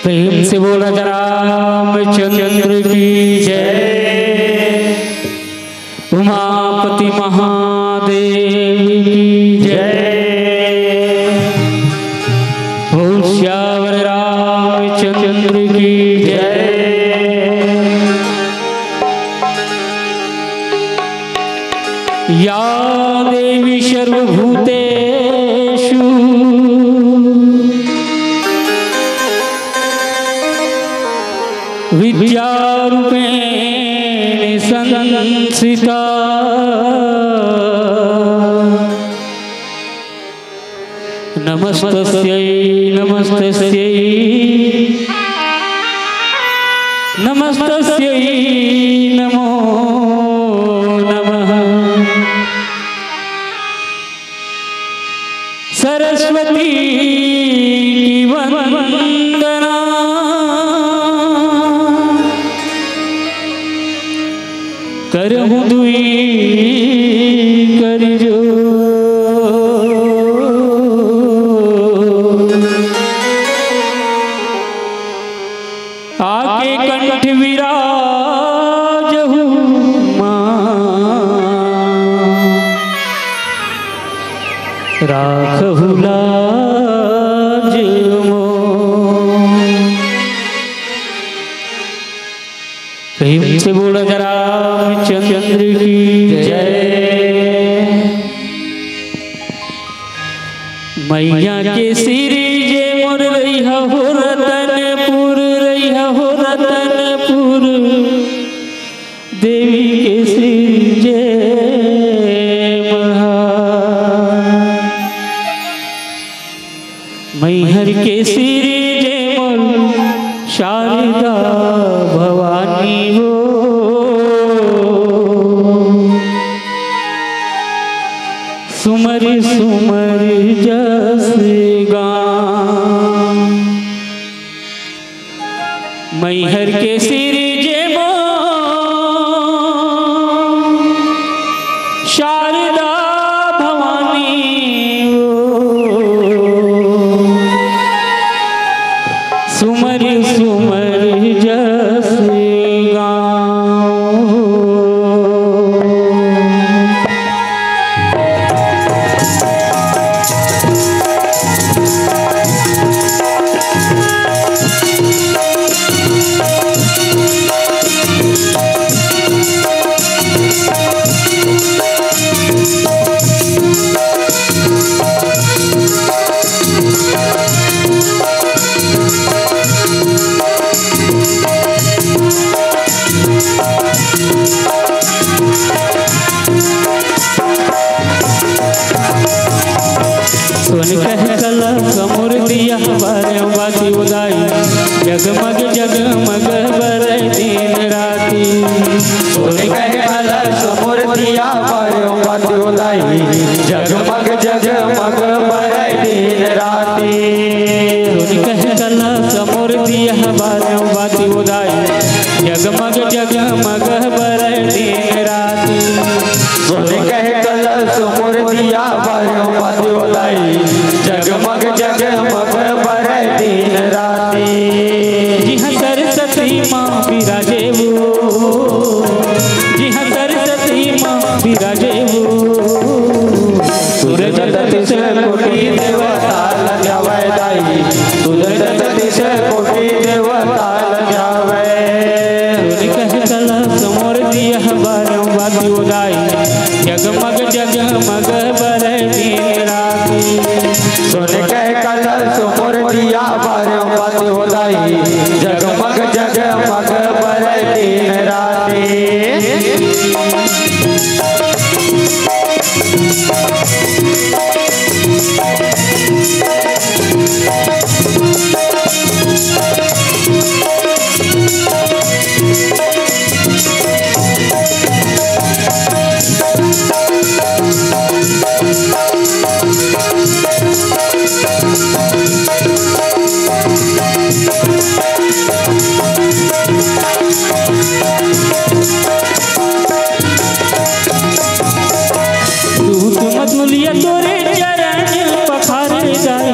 प्रेम से बोला रामचंद्र की जय, उमापति महादेव की जय, बोल श्यावर रामचंद्र की जय। या देवी सर्वभूतेषु विद्यारूपेण संस्थिता, नमस्तस्यै नमस्तस्यै नमस्तस्यै नमो नमः। सरस्वती की वंदना करहूं दुई कर जो, आके कंठ विराजहु राखहु लाज मोह। प्रेम से बोला रामचंद्र की जय। मैया के सिर जे मोर रैहा हो रतनपुर, रैहा हो रतनपुर, देवी के सिर जे महा, मैहर के सिर जे मोर शारदा भवानी हो। सुमर सुमर जस गान मैहर के सिर जेमो शारदा भवानी सुमर सुमर जस कमुर्दिया बारे बाती उदाई जगमग जगमग बर दिन राती सोने कहे कला कमुर्दिया बारे बाती उदाई जगमग जगमग बर दिन राती सोने कहे कला कमुर्दिया बारे बाती उदाई जगमग जगमग बर दिन राती सोने कहे कला कमुर्दिया बारे बाती उदाई जगमग जगमग बर दिन राती जी हाँ सरस्वती माँ विराजे वो जी हाँ सरस्वती माँ विराजे वो सूरज दिश कोटि देवता लगावे दाई सूरज दिश कोटि देवता लगावे कह कला समोर दिया बारों बाती उदाई जगमग जगमग बर दिन राती सोने कह कला समोर दिया बारों बाती उदाई जगमग जगमग बर दिन राती मधुलिया तोरे चरण पखारे जाई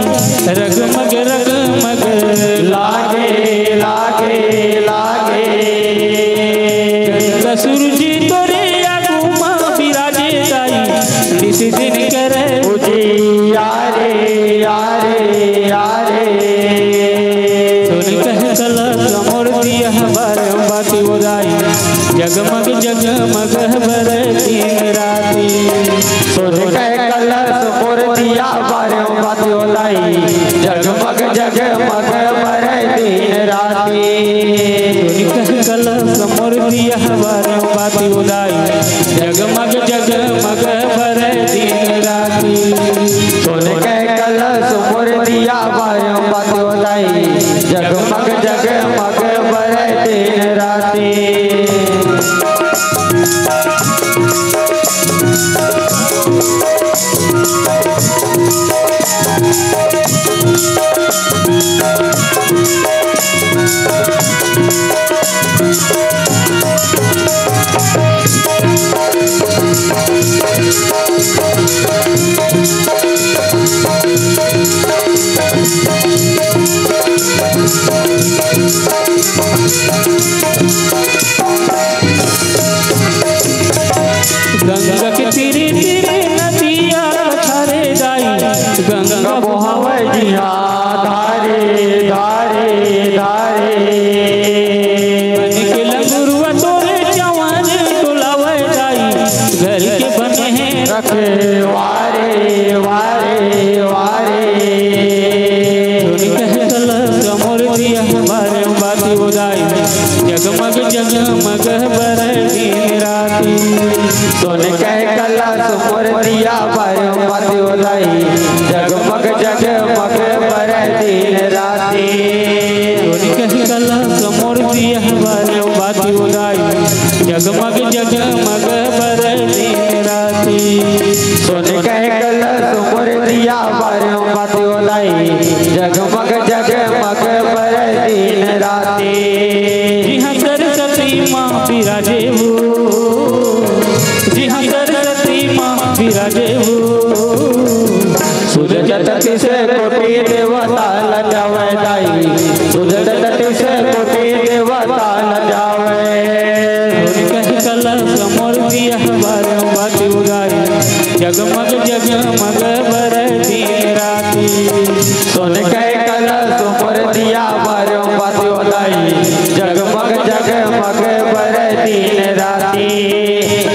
रगमग रगमग लागे लागे लागे सूरजी तोरे आगुमा विराजे जाई निस दिन करे यारे यारे यारे तोने कह कला कमोर दिया बारे बाती उदाई जगमग जगमग बर दिन राती सोने कह कला समोर दिया बारे बाती उदाई जगमग जगमग बर दिन राती कह कला समोर दिया बारे बाती उदाई जगमग जगमग बर दिन राती सोने कह कला समोर दिया बारे बाती उदाई जगमग जगमग बर दिन राती गंगा के तीरे तीरे नदिया पछारे जाई गंगा बहावे जिया धारे धारे धारे बन के लंगुरुआ तोरे जवान टोलावे जाई घर के बने हैं रखे वारे वारे वारे कह कला कमोर दिया बारे बाती उदाई जगमग जगमग बर दिन राती सोने कह कला समोर दिया बारे बाती उदाई जगमग जगमग बर दिन राती सोने कह कला समोर दिया बारे बाती उदाई जगमग जगमग बर दिन राती सोने कह विराजेऊ सुजत तट से कोटि देवता न जावे दाई सुजत तट से कोटि देवता न जावे कह कलश मूर्ति बारे बाती उगाई जगमग जगमग बर दिन राती सोन कह कलश मूर्ति बारे बाती उगाई जगमग जगमग बर दिन राती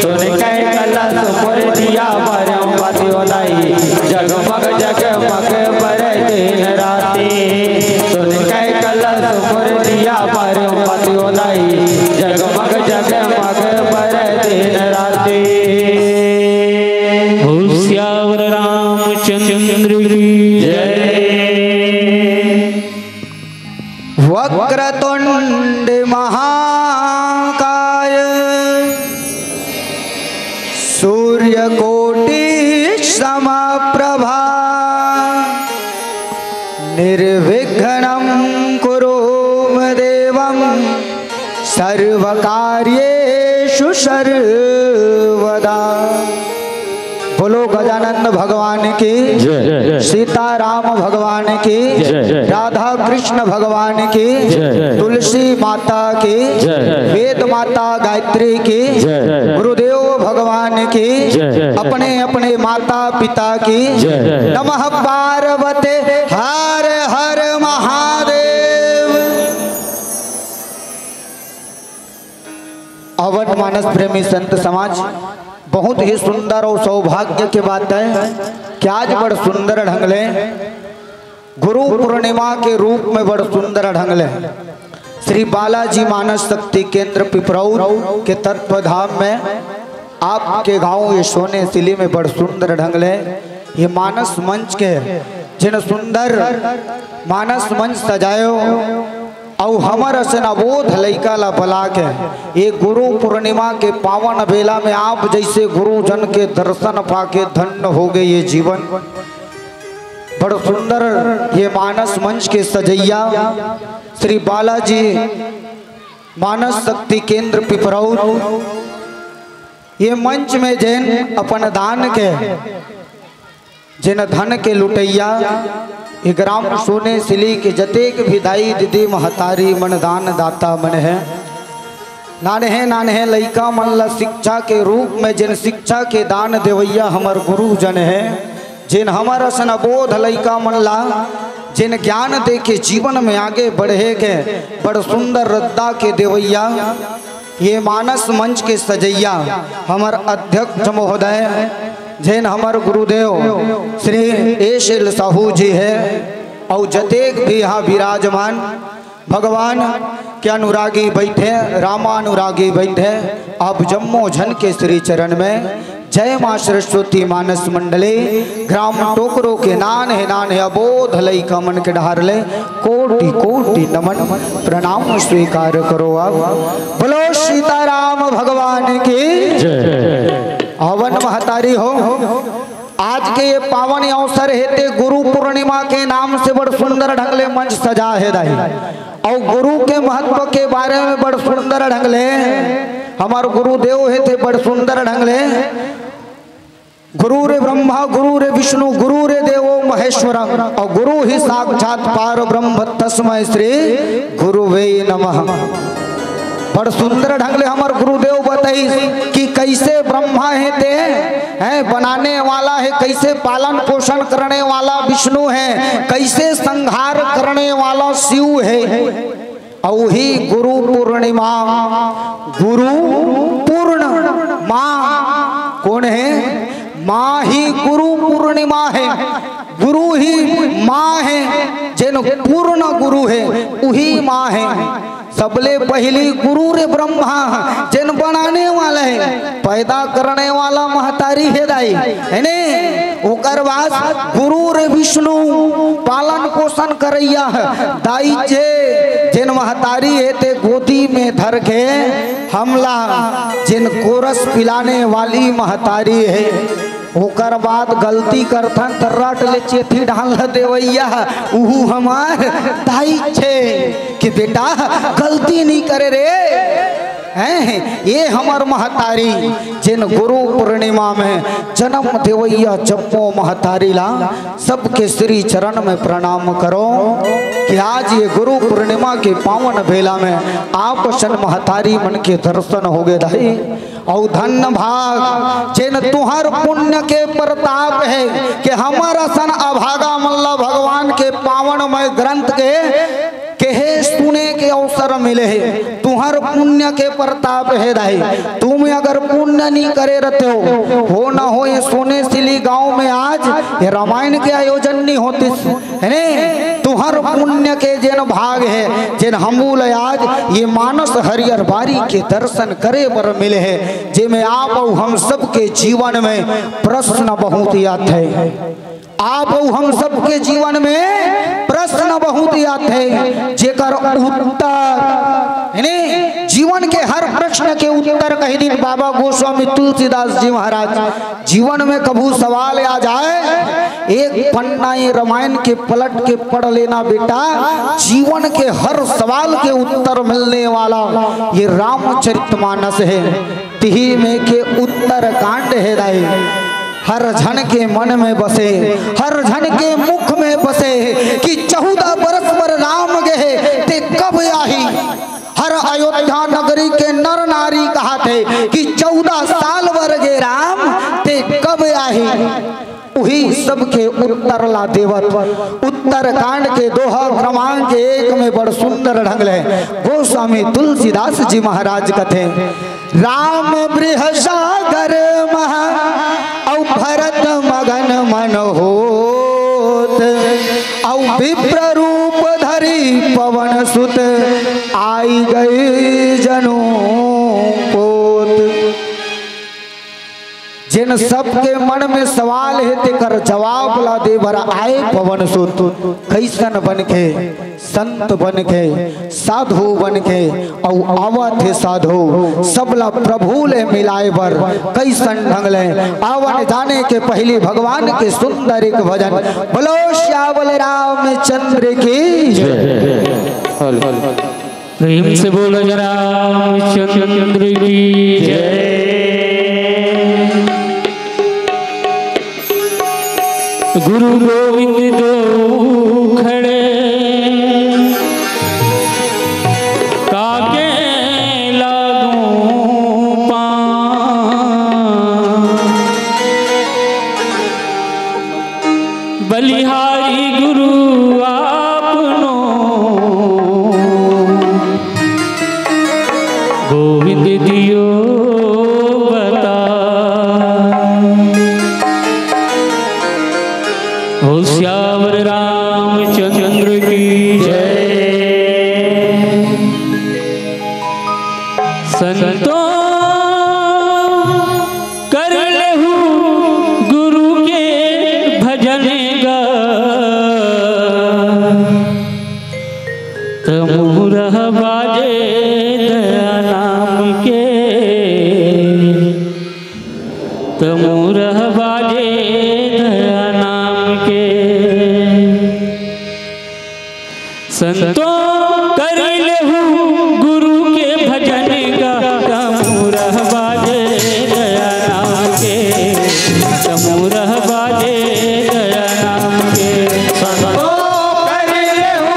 सोन कह कलश मूर्ति बारे बाती उगाई जगमग जगमग बर दिन राती सुन कह कलश मूर्ति बारे बाती उगाई जगमग जगमग बर दिन राती। श्यावर रामचंद्र की जय। वक्रतुंड महाकाय सूर्यकोटि समप्रभा निर्विघ्नं कुरु देवं सर्वकार्येषु सर्वदा। बोलो गजानन भगवान की, सीताराम भगवान की, राधा कृष्ण भगवान की, तुलसी माता की, वेद माता गायत्री की, गुरुदेव भगवान की, अपने अपने माता पिता की। नमः पार्वते हर हर महादेव। अवध मानस प्रेमी संत समाज, बहुत ही सुंदर और सौभाग्य की बात है कि आज बड़ सुंदर ढंग ले गुरु पूर्णिमा के रूप में बड़ सुंदर ढंग ले श्री बालाजी मानस शक्ति केंद्र पिपरौर के तत्वधाम में आपके गांव ये सोने सिली में बड़ सुंदर ढंग ले ये मानस मंच के जिन सुंदर मानस मंच सजायो और हमर असन अबोध लैका ला बला के ये गुरु पूर्णिमा के पावन बेला में आप जैसे गुरुजन के दर्शन पाके धन्य हो गए ये जीवन। बड़ सुंदर ये मानस मंच के सजैया श्री बालाजी मानस शक्ति केंद्र पिपरौर ये मंच में जैन अपन दान के जिन धन के लुटैया ये ग्राम सोने सिली के जतेक भी दाई दीदी महतारी मन दान दाता मन है नाने लइका मन ला शिक्षा के रूप में जिन शिक्षा के दान देवैया हमर गुरुजन है जिन हमर असन अबोध लइका मन ला जिन ज्ञान दे के जीवन में आगे बढ़े के बड़ सुंदर रद्दा के देवैया ये मानस मंच के सजैया हमर अध्यक्ष महोदय जैन हमार गुरुदेव श्री एशिल साहू जी है और जतेक भी यहाँ विराजमान भगवान के अनुरागी बैठे रामानुरागी बैठे आप जम्मो झन के श्री चरण में जय माँ सरस्वती मानस मंडली ग्राम टोकरो के नान है अबोध लई कमन के ढार ले कोटि कोटि नमन प्रणाम स्वीकार करो। आप बोलो सीताराम भगवान की हवन महतारी हो। आज के ये पावन अवसर हेते गुरु पूर्णिमा के नाम से बड़ सुंदर ढंग ले मंच सजा है दाई और गुरु के महत्व के बारे में बड़ सुंदर ढंग ले हमारे गुरुदेव हेते बड़ सुंदर ढंग ले गुरु रे ब्रह्मा गुरु रे विष्णु गुरु रे देवो महेश्वर और गुरु ही साक्षात पार ब्रह्म तस्मै श्री गुरुवे नमः। बड़ सुंदर ढंग ले हमार गुरुदेव बताई कि कैसे ब्रह्मा है ते है बनाने वाला है, कैसे पालन पोषण करने वाला विष्णु है, कैसे संहार करने वाला शिव है। और ही गुरु पूर्णिमा गुरु पूर्ण माँ कौन है? माँ ही गुरु पूर्णिमा है, गुरु ही माँ है, जिन पूर्ण गुरु है वही माँ है। सबले पहली गुरु रे ब्रह्मा जिन बनाने वाला है पैदा करने वाला महतारी है दाई है ने ओकर बाद गुरु रे विष्णु पालन पोषण करैया दाई जे जिन महतारी है ते गोदी में धर के हमला जिन कोरस पिलाने वाली महतारी है। ओकर बाद गलती करथन त रट ले चेथी ढाल देवैया उहू हमार दाई छे कि बेटा गलती नहीं करे रे हैं ये हमर महतारी जिन गुरु पूर्णिमा में जन्म देवैया जपो महतारी ला सबके श्री चरण में प्रणाम करो कि आज ये गुरु पूर्णिमा के पावन बेला में आप सन महतारी मन के दर्शन हो गए दाई और धन्य भाग जिन तुहर पुण्य के प्रताप है कि हमारा सन अभागा मल्ला भगवान के पावनमय ग्रंथ के सुने के अवसर मिले है तुहर पुण्य के प्रताप है दाई तुम अगर पुण्य नहीं करे रहते हो ना हो ये सोने सिली गांव में आज ये रामायण के आयोजन नहीं होते है तुहर पुण्य के जिन भाग है जिन हमूल आज ये मानस हरियर बारी के दर्शन करे पर मिले है जिनमें आप और हम सब के जीवन में प्रश्न बहुत आते हैं आप हम सबके जीवन में प्रश्न बहुत आते हैं जेकर उत्तर जीवन के हर प्रश्न के उत्तर कहीं दिन बाबा गोस्वामी तुलसीदास जी महाराज जीवन में कभू सवाल आ जाए एक पन्ना ये रामायण के पलट के पढ़ लेना बेटा जीवन के हर सवाल के उत्तर मिलने वाला ये रामचरितमानस है तिही में के उत्तर कांड है दाई हर जन के मन में बसे हर जन के मुख में बसे कि 14 बरस पर राम गए ते कब आही हर अयोध्या नगरी के नर नारी कहा थे कि 14 साल वर गे राम ते कब आही वही सबके उत्तर ला देवत उत्तर कांड के दोहा क्रमांक 1 में बड़ सुंदर ढंग ले गोस्वामी तुलसीदास जी महाराज कथे राम बृहसागर महा भरत मगन मन होत औ विप्र रूप धरी पवन सुत आई गई जनों पोत जिन सबके मन में सवाल है तेकर जवाब ला दे भर आए पवन सुत कैसन बन के संत बन के साधु बन के और आवत है साधु सबला प्रभु ले मिलाए बर कैसन ढंग ले आवन जाने के पहली भगवान के सुंदर एक भजन बोलो श्यावल रामचंद्र की प्रेम से बोलो रामचंद्र की जय। गुरु गोविंद दो खड़े काके लागू पां बलिहारी गुरु आपनो गोविंद दियो बता हो श्यावर रामचंद्र की जय। संतों कर लेहु गुरु के भजन गा तमुरह बाजे दया नाम के तमुरह बाजे दया नाम के संतों कर लेहु गुरु के भजन का तमुरह बाजे दया नाम के तमुरह बाजे दया नाम के संतों कर लेहु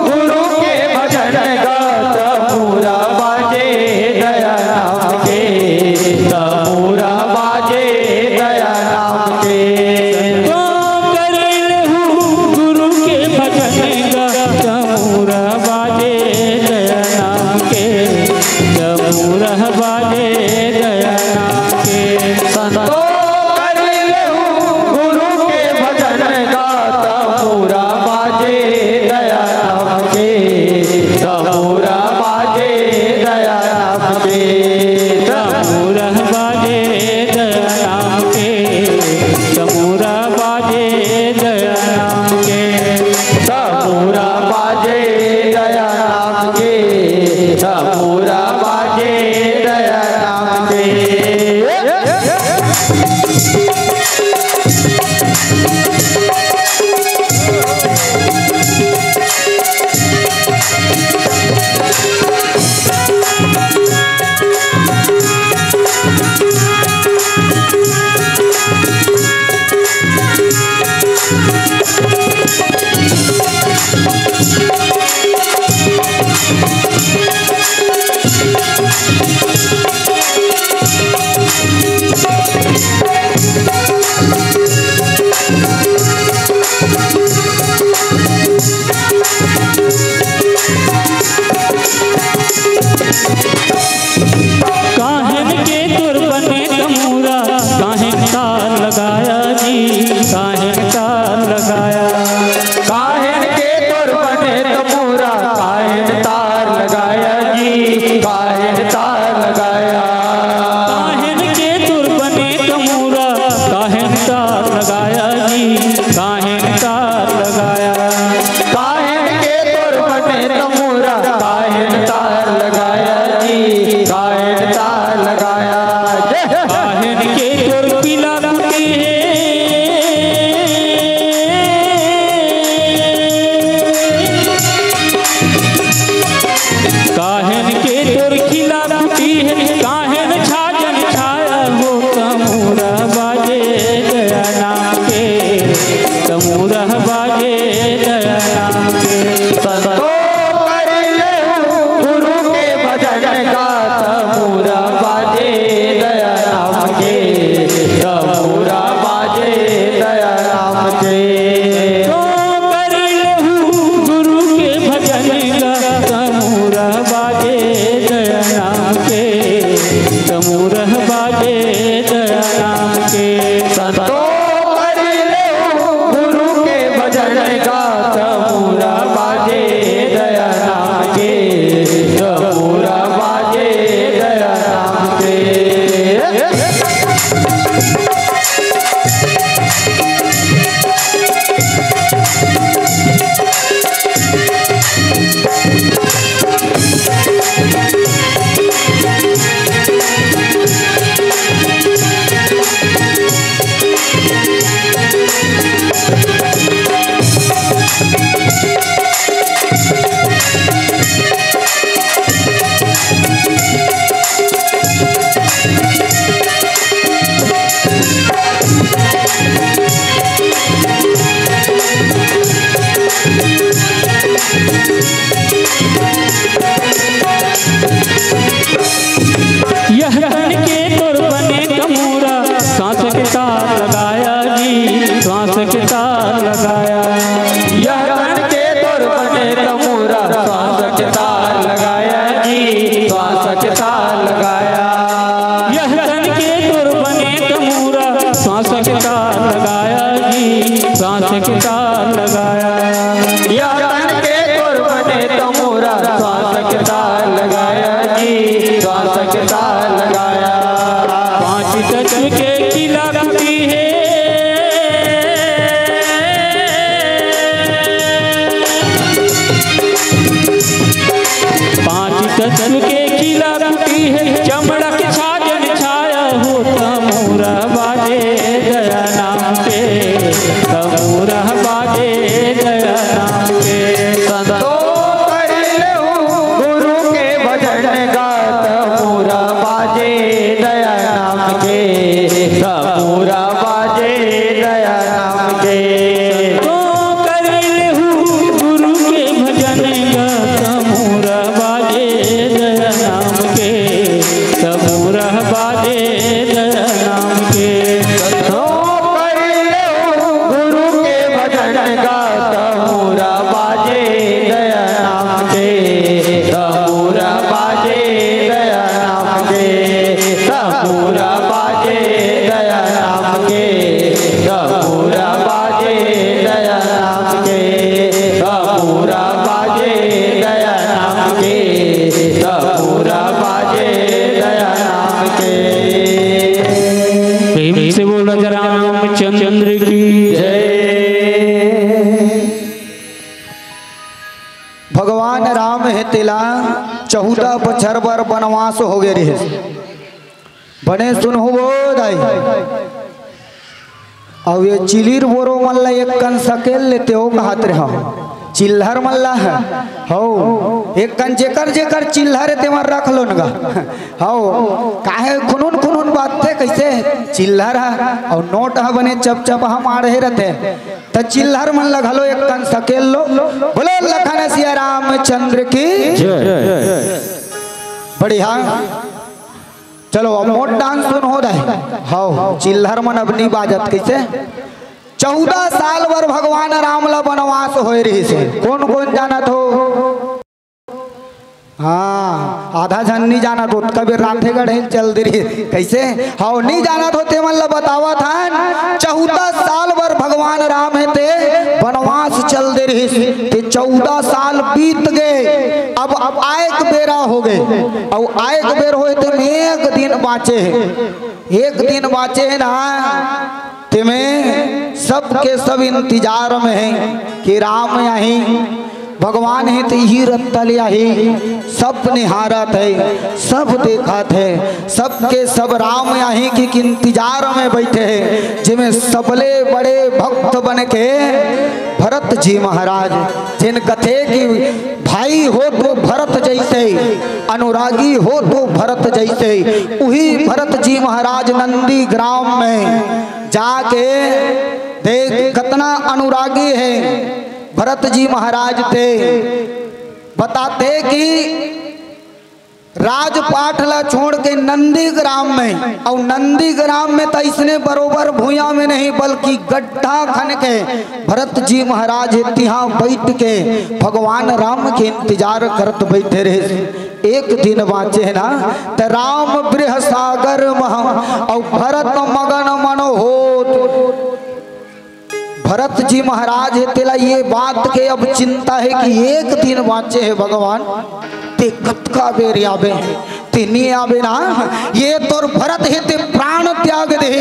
गुरु के भजन का तमुरह बाजे दया नाम के तमुरह बाजे दया नाम के कर लेहु गुरु के भजन का तमुरह बाजे दया नाम के तमुरह बाजे दया नाम के संतो कर लेहु गुरु के भजन का तमुरह बाजे दया नाम के तमुरह बाजे दया नाम के तमुरह बाजे दया नाम के तमुरह बाजे दया नाम के तमुरह बाजे दया नाम के तमुरह बाजे दया नाम के तार लगाया जी, काहे तार लगाया। काहे के तोर बने तमूरा, काहे तार लगाया जी, काहे तार लगाया। काहे के तोर बने तमूरा, काहे तार लगाया जी, काहे तार लगाया। काहे के तोर बने तमूरा, काहे तार लगाया जी, काहे तार लगाया। काहे के तोर पीला कुटी है, काहे के तोर खिला कुटी है, काहे छाजन छाया हो तमूरा बाजे दया नाम के, तमूरा बाजे दया नाम के। संतो कर ले गुरु के भजन का, तमूरा बाजे दया नाम के, तमूरा बाजे दया नाम के। तो कर ले गुरु के भजन का, तमूरा बाजे दया नाम के, तमूरा बाजे दया नाम के। संतो कर ले गुरु के भजन का, तमूरा बाजे दया नाम के, तमूरा बाजे दया नाम के। यह तन के तोर बने तमूरा, सांस के तार लगाया जी, सांस के तार लगाया। यह तन के तोर बने तमूरा, सांस के तार लगाया जी, सांस के तार लगाया। यह तन के तोर बने तमूरा, सांस के तार लगाया जी, सांस के तार लगाया। यह तन के तोर बने तमूरा, सांस के तार लगाया जी, सांस के तार लगाया। पांच तत्व के किला कुटी है, पांच तत्व के किला कुटी है, चमड़ा के छाजन छाया हो तमूरा बाजे दया नाम के, तमूरा बाजे दया नाम के। संतो कर ले गुरु के भजन का, तमूरा बाजे दया नाम के, तमूरा बाजे दया नाम के। तो कर ले गुरु के भजन का, तमूरा बाजे दया नाम के, तमूरा बाजे दया नाम के। तो कर ले गुरु के भजन का, तमूरा बाजे दया नाम के, तमूरा बाजे दया नाम के, तमूरा बाजे दया नाम के, तमूरा बाजे दया नाम के, तमूरा बाजे दया नाम के, तमूरा बाजे दया नाम के। प्रेम से बोल रामचंद्र की जय। भगवान राम है तिला 14 बछर बर वनवास हो गए रहे, बने सुन हो दाई। अब ये चिलीर बोरो मल्ला एक कन सकेल लेते हो कहत रहा, चिल्हर मल्ला है हो एक कन जेकर जेकर चिल्हर ते मर रख लो नगा हो। काहे खुनून खुनून बात थे कैसे चिल्हर है और नोट है बने चप चप हम आ रहे रहते तो चिल्हर मन लगा लो एक कन सकेल लो। बोले लखन सिया रामचंद्र की बढ़िया। चलो अब मोट डांस सुन हो रहा है हाँ चिल्हर मन अपनी बाजत कैसे 14 साल बर भगवान राम ला वनवास हो रही से कौन कौन जाना तो हाँ आधा जन नहीं जाना तो कभी राधेगढ़ चल दे रही कैसे हाँ नहीं जाना तो ते मतलब बतावा था 14 साल भर भगवान राम है ते वनवास चल दे रही ते 14 साल बीत गए अब आए के बेरा हो गए और आए के बेर हो ते एक दिन बाँचे एक दिन बाँचे है ना तुम्हें सब के सब इंतजार में है कि राम यही भगवान है तो ही रत्तल यही सब निहारत है सब देखत है सबके सब राम यही की इंतजार में बैठे हैं जिनमें सबले बड़े भक्त बन के भरत जी महाराज जिन कथे की भाई हो तो भरत जैसे अनुरागी हो तो भरत जैसे वही भरत जी महाराज नंदी ग्राम में जाके देख कितना अनुरागी है भरत जी महाराज थे बताते कि राजपाट ला छोड़ के नंदी ग्राम में और नंदी ग्राम में तो इसने बरोबर भूया में नहीं बल्कि गड्ढा खन के भरत जी महाराज यहाँ बैठ के भगवान राम के इंतजार करत बैठे रहे एक दिन बाँचे ना तो राम बृह सागर महा और भरत मगन मन हो भरत जी महाराज है तेला ये बात के अब चिंता है कि एक दिन बाँचे है भगवान ते कतका बेर आवे ते नहीं आवे ना ये तोर भरत है ते प्राण त्याग दे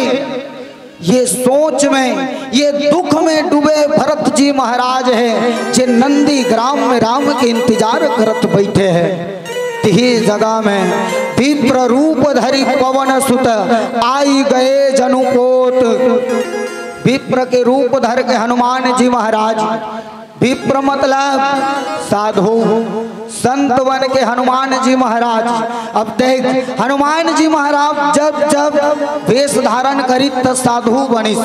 ये सोच में ये दुख में डूबे भरत जी महाराज है जे नंदी ग्राम में राम के इंतजार करत बैठे हैं ही जगह में विप्र रूप धरि पवन सुत आई गए जनुकोट विप्र के रूप धर के हनुमान जी महाराज विप्र मतलब साधु संत बन के हनुमान जी महाराज अब देख हनुमान जी महाराज जब जब वेश धारण करी तब साधु बनी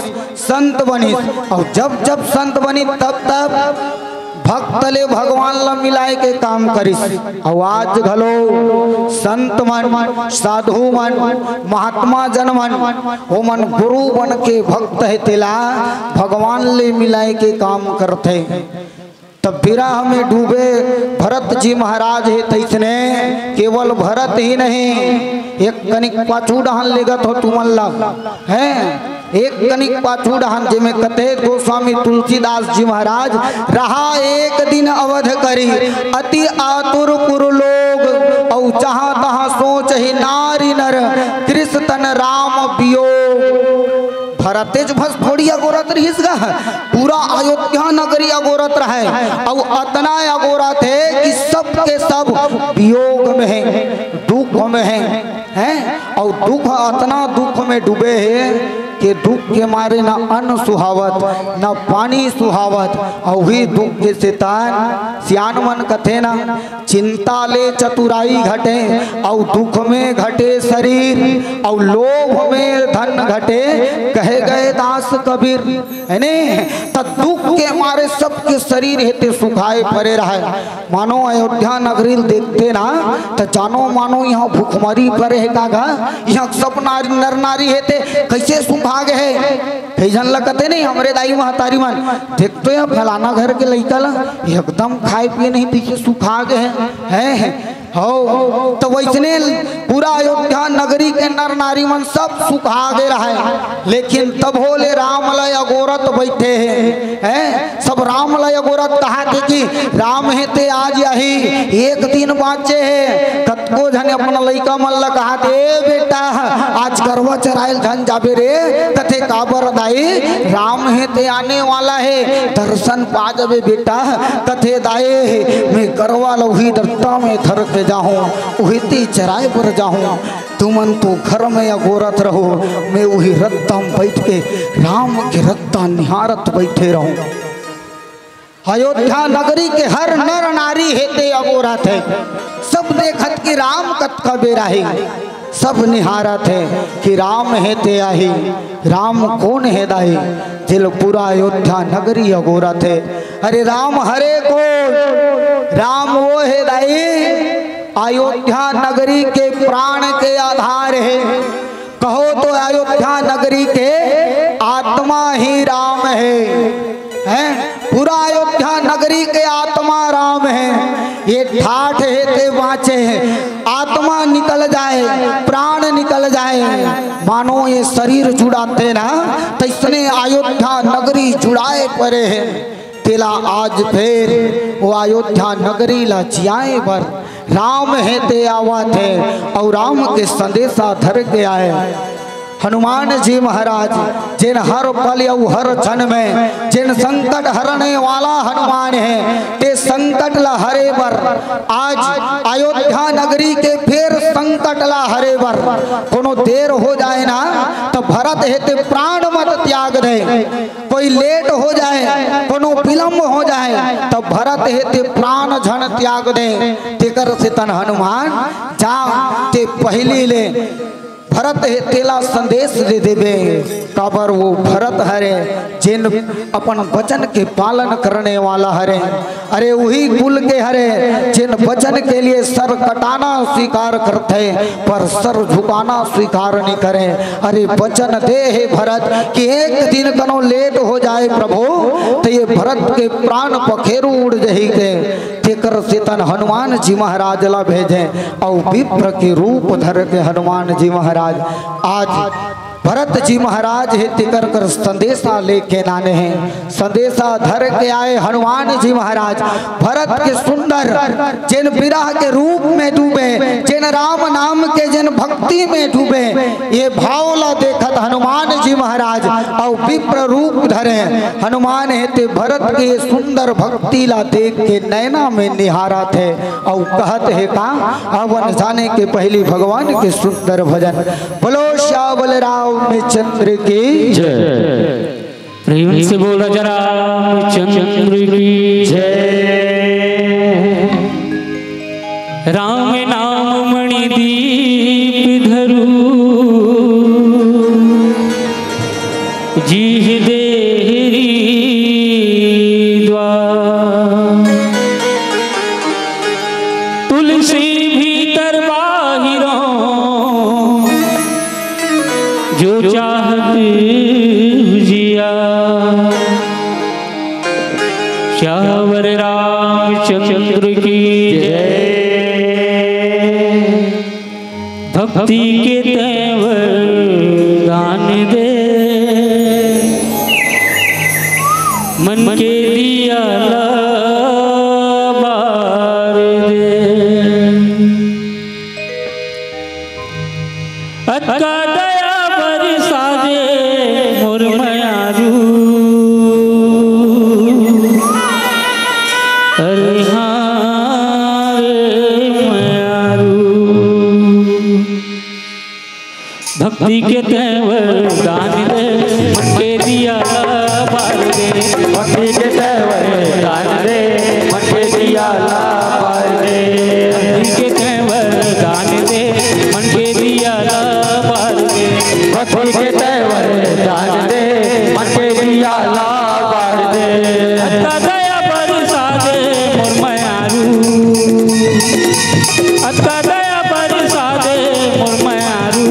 संत बनी और जब जब संत बनी तब तब भक्त ले भगवान ला मिलाए के काम करिस और आज घलो संत मन साधु मन महात्मा जन मन वो मन गुरु बन के भक्त है तेला भगवान ले मिलाए के काम करते तब विरह में डूबे भरत जी महाराज है तैसने केवल भरत ही नहीं एक कनिक पाछू डहान लेगत हो तुमल्ला है एक कनिक पाछू डहान जिमे कथे गोस्वामी तुलसीदास जी महाराज रहा एक दिन अवध करी अति आतुर पुर लोग और जहाँ तहाँ सोच ही नारी नर कृष्ण तन राम बियो भरतेज भस थोड़ी अगोरत रहीस गा पूरा अयोध्या नगरी अगोरत रहे और अतना अगोरत है कि सब के सब वियोग में है दुख में है और दुख अतना दुख में डूबे है कि दुख के मारे ना अन्न सुहावत ना पानी सुहावत और वही दुख के सितान सियान मन कथे ना चिंता ले चतुराई घटे और दुख में घटे शरीर और लोभ में धन घटे कहे गए दास कबीर है ने तो दुख के मारे सबके शरीर हेते सुखाए पड़े रहे मानो अयोध्या नगरी देखते ना तो जानो मानो यहाँ भूखमरी पड़े है कागा यहाँ सब नारी नर नारी हेते कैसे भाग है कई जन लगते नहीं हमरे दाई महतारी मन देखते हैं फलाना घर के लड़का ला एकदम खाए पिए नहीं पीछे सुखा गए हैं हो तो वैसने पूरा अयोध्या नगरी के नर नारी मन सब सुखा गए रहे लेकिन तब होले रामलय अगोरत बैठे हैं सब रामलय अगोरत कहा थे कि राम है ते आज यही एक दिन बाँचे है कतको जन अपना लड़का मन ला कहा थे बेटा आज करवा चराइल धन जाबे रे कथे काबर दाई राम है ते आने वाला है दर्शन पा जाबे बेटा कथे दाए मैं करवा लही दत्ता में धर के जाऊं वही चराए पर जाऊं तुमन तो घर में अगोरत रहो मैं वही रत्ता में बैठ के राम के रत्ता निहारत बैठे रहूं अयोध्या नगरी के हर नर नारी हेते अगोरत है सब देखत कि राम कत का बेरा है सब निहारत है कि राम है ते आही राम कौन है दाई जिल पूरा अयोध्या नगरी अगोरत है अरे राम हरे को राम वो है दाई अयोध्या नगरी के प्राण के आधार है कहो तो अयोध्या नगरी के आत्मा ही राम है पूरा अयोध्या नगरी के आत्मा राम है ये ठाठ है ते मानो ये शरीर जुड़ाते ना तैसने अयोध्या नगरी जुड़ाए परे है तेला आज फिर वो अयोध्या नगरी ला जियाए बर राम है ते आवा थे और राम के संदेशा धर के आए हनुमान जी महाराज जिन हर पल हर क्षण में जिन संकट हरने वाला हनुमान है ते संकट ला हरे बर आज अयोध्या नगरी के फिर संकट ला हरे बर कोनो देर हो जाए ना तो भरत है ते प्राण मत त्याग दे कोई लेट हो जाए कोनो विलम्ब हो जाए तो भरत है ते प्राण झन त्याग दे तेकर से तन हनुमान जा ते पहली ले भरत है तेला संदेश दे देवे काबर वो भरत हरे जिन अपन वचन के पालन करने वाला हरे अरे वही कुल के हरे जिन वचन के लिए सर कटाना स्वीकार करते पर सर झुकाना स्वीकार नहीं करे अरे वचन दे है भरत कि एक दिन कनो लेट हो जाए प्रभु तो ये भरत के प्राण पखेरु उड़ जाएंगे तेकर से तन हनुमान जी महाराज ला भेजे और विप्र के रूप धर के हनुमान जी महाराज आज भरत जी महाराज है तिकर कर संदेशा लेके नाने हैं संदेशा धर के आए हनुमान जी महाराज भरत के सुंदर जिन विरह के रूप में डूबे जिन राम नाम के जिन भक्ति में डूबे ये भावला देखत हनुमान जी महाराज और विप्र रूप धरे हनुमान है ते भरत के सुंदर भक्ति ला देख के नैना में निहारा थे और कहत है का अवन जाने के पहली भगवान के सुंदर भजन बोलो श्यामल राम चंद्र की जय प्रेम से बोला जरा चंद्र की जय राम नाम मणि दीप धरू जी देहरी द्वार तुलसी भीतर बाहिरों जो चाहत जिया श्यावर रामचंद्र की जय भक्ति के तेवर दान दे मन के दिया बार दे अक्का भक्ति के तेवर दान दे मन के दिया बार दे भक्ति के तेवर दान दे मन के दिया बार दे भक्ति के तेवर दान दे मन के दिया बार दे भक्ति के तेवर दान दे मन के दिया बार दे अत्ता दया बरसा दे मोर मयारू अत्ता दया बरसा दे मोर मयारू